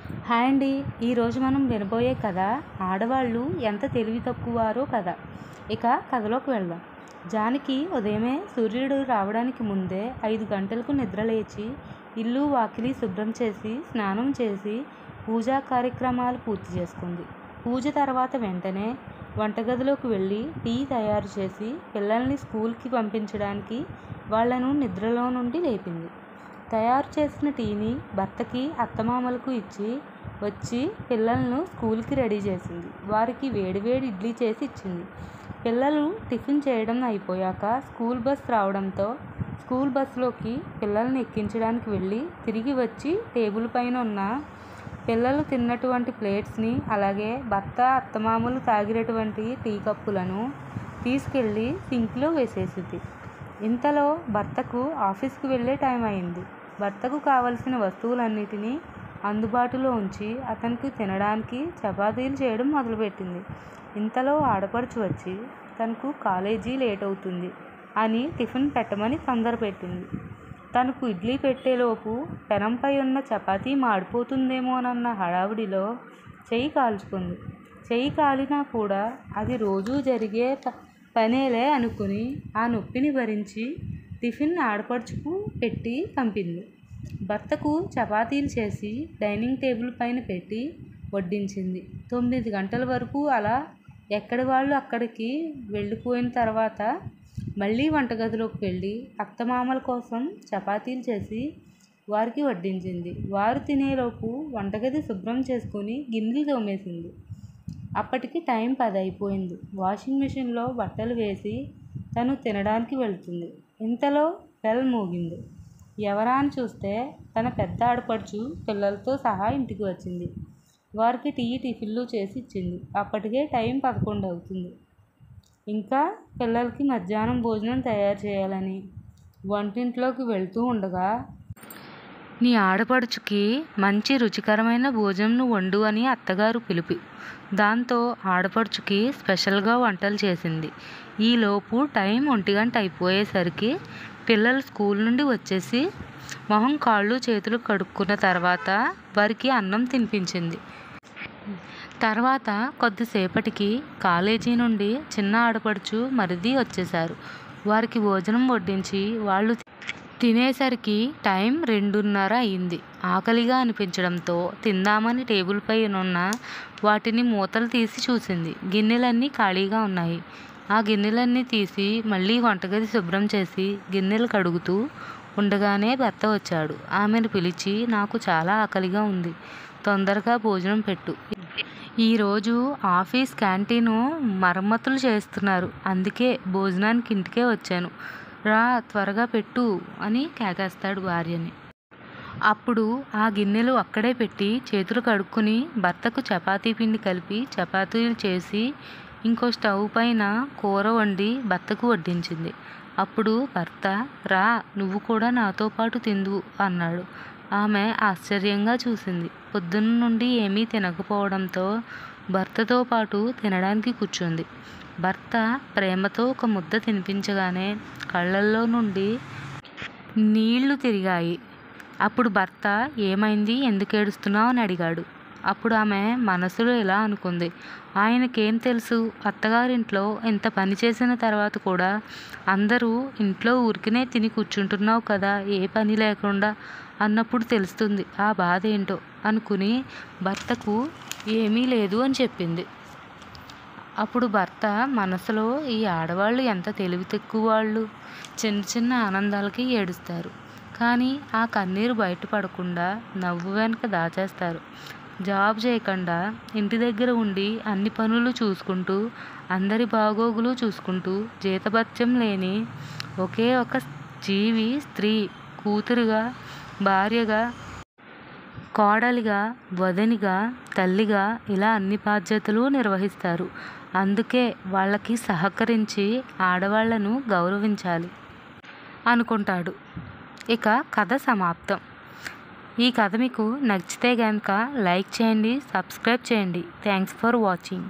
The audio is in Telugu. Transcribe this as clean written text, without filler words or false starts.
హాయ్ అండి. ఈరోజు మనం వినబోయే కథ ఆడవాళ్ళు ఎంత తెలివి తక్కువారో కథ. ఇక కథలోకి వెళ్దాం. జానకి ఉదయమే సూర్యుడు రావడానికి ముందే 5 గంటలకు నిద్రలేచి ఇల్లు వాకిలి శుభ్రం చేసి స్నానం చేసి పూజా కార్యక్రమాలు పూర్తి చేసుకుంది. పూజ తర్వాత వెంటనే వంటగదిలోకి వెళ్ళి టీ తయారు చేసి పిల్లల్ని స్కూల్కి పంపించడానికి వాళ్లను నిద్రలో నుండి లేపింది. తయారు చేసిన టీని భర్తకి అత్తమామలకు ఇచ్చి వచ్చి పిల్లలను స్కూల్కి రెడీ చేసింది. వారికి వేడివేడి ఇడ్లీ చేసి ఇచ్చింది. పిల్లలు టిఫిన్ చేయడం అయిపోయాక స్కూల్ బస్ రావడంతో స్కూల్ బస్సులోకి పిల్లల్ని ఎక్కించడానికి వెళ్ళి తిరిగి వచ్చి టేబుల్ పైన ఉన్న పిల్లలు తిన్నటువంటి ప్లేట్స్ని అలాగే భర్త అత్తమామలు తాగినటువంటి టీ కప్పులను తీసుకెళ్ళి సింక్లో వేసేసింది. ఇంతలో భర్తకు ఆఫీస్కి వెళ్ళే టైం అయింది. భర్తకు కావలసిన వస్తువులన్నిటినీ అందుబాటులో ఉంచి అతనికి తినడానికి చపాతీలు చేయడం మొదలుపెట్టింది. ఇంతలో ఆడపడుచు వచ్చి తనకు కాలేజీ లేట్ అవుతుంది అని టిఫిన్ పెట్టమని తొందర పెట్టింది. తనకు ఇడ్లీ పెట్టేలోపు పెనంపై ఉన్న చపాతీ మాడిపోతుందేమోనన్న హడావుడిలో చెయ్యి కాల్చుకుంది. చెయ్యి కాలినా కూడా అది రోజూ జరిగే పనేలే అనుకుని ఆ నొప్పిని భరించి టిఫిన్ ఆడపడుచుకు పెట్టి పంపింది. భర్తకు చపాతీలు చేసి డైనింగ్ టేబుల్ పైన పెట్టి వడ్డించింది. 9 గంటల వరకు అలా ఎక్కడి వాళ్ళు అక్కడికి వెళ్ళిపోయిన తర్వాత మళ్ళీ వంటగదిలోకి వెళ్ళి అత్తమామల కోసం చపాతీలు చేసి వారికి వడ్డించింది. వారు తినేలోపు వంటగది శుభ్రం చేసుకుని గిన్నెలు తోమేసింది. అప్పటికి టైం 10 అయిపోయింది. వాషింగ్ మిషన్లో బట్టలు వేసి తను తినడానికి వెళ్తుంది. ఇంతలో బెల్ మోగింది. ఎవరా అని చూస్తే తన పెద్ద ఆడపడుచు పిల్లలతో సహా ఇంటికి వచ్చింది. వారికి టిఫిన్లు చేసి ఇచ్చింది. అప్పటికే టైం 11 అవుతుంది. ఇంకా పిల్లలకి మధ్యాహ్నం భోజనం తయారు చేయాలని వంటింట్లోకి వెళ్తూ ఉండగా నీ ఆడపడుచుకి మంచి రుచికరమైన భోజనం వండు అని అత్తగారు పిలుపు. దాంతో ఆడపడుచుకి స్పెషల్గా వంటలు చేసింది. ఈలోపు టైం 1 గంట అయిపోయేసరికి పిల్లలు స్కూల్ నుండి వచ్చేసి మొహం కాళ్ళు చేతులు కడుక్కున్న తర్వాత వారికి అన్నం తినిపించింది. తర్వాత కొద్దిసేపటికి కాలేజీ నుండి చిన్న ఆడపడుచు మరిది వచ్చేశారు. వారికి భోజనం వడ్డించి వాళ్ళు తినేసరికి టైం 2:30 అయింది. ఆకలిగా అనిపించడంతో తిందామని టేబుల్ పై ఉన్న వాటిని మూతలు తీసి చూసింది. గిన్నెలన్నీ ఖాళీగా ఉన్నాయి. ఆ గిన్నెలన్నీ తీసి మళ్ళీ వంటగది శుభ్రం చేసి గిన్నెలు కడుగుతూ ఉండగానే భర్త వచ్చాడు. ఆమెను పిలిచి నాకు చాలా ఆకలిగా ఉంది, తొందరగా భోజనం పెట్టు. ఈరోజు ఆఫీస్ క్యాంటీను మరమ్మతులు చేస్తున్నారు, అందుకే భోజనానికి ఇంటికే వచ్చాను, రా త్వరగా పెట్టు అని కేకేస్తాడు భార్యని. అప్పుడు ఆ గిన్నెలు అక్కడే పెట్టి చేతులు కడుక్కుని భర్తకు చపాతీ పిండి కలిపి చపాతీలు చేసి ఇంకో స్టవ్ పైన కూర వండి భర్తకు వడ్డించింది. అప్పుడు భర్త రా నువ్వు కూడా నాతో పాటు తిందువు అన్నాడు. ఆమె ఆశ్చర్యంగా చూసింది. పొద్దున్న నుండి ఏమీ తినకపోవడంతో భర్తతో పాటు తినడానికి కూర్చుంది. భర్త ప్రేమతో ఒక ముద్ద తినిపించగానే కళ్ళల్లో నుండి నీళ్లు తిరిగాయి. అప్పుడు భర్త ఏమైంది, ఎందుకు ఏడుస్తున్నావు అని అడిగాడు. అప్పుడు ఆమె మనసులో ఇలా అనుకుంది, ఆయనకేం తెలుసు, అత్తగారింట్లో ఇంత పని చేసిన తర్వాత కూడా అందరూ ఇంట్లో ఊరికినే తిని కూర్చుంటున్నావు కదా ఏ పని లేకుండా అన్నప్పుడు తెలుస్తుంది ఆ బాధ ఏంటో అనుకుని భర్తకు ఏమీ లేదు అని చెప్పింది. అప్పుడు భర్త మనసులో ఈ ఆడవాళ్ళు ఎంత తెలివి తక్కువ వాళ్ళు, చిన్న చిన్న ఆనందాలకి ఏడుస్తారు, కానీ ఆ కన్నీరు బయటపడకుండా నవ్వు వెనక దాచేస్తారు. జాబ్ చేయకుండా ఇంటి దగ్గర ఉండి అన్ని పనులు చూసుకుంటూ అందరి బాగోగులు చూసుకుంటూ జీతభత్యం లేని ఒకే ఒక జీవి స్త్రీ కూతురుగా, భార్యగా, కోడలిగా, వదినిగా, తల్లిగా ఇలా అన్ని బాధ్యతలు నిర్వహిస్తారు. అందుకే వాళ్ళకి సహకరించి ఆడవాళ్లను గౌరవించాలి అనుకుంటాడు. ఇక కథ సమాప్తం. ఈ కథ మీకు నచ్చితే కనుక లైక్ చేయండి, సబ్స్క్రైబ్ చేయండి. Thanks for watching.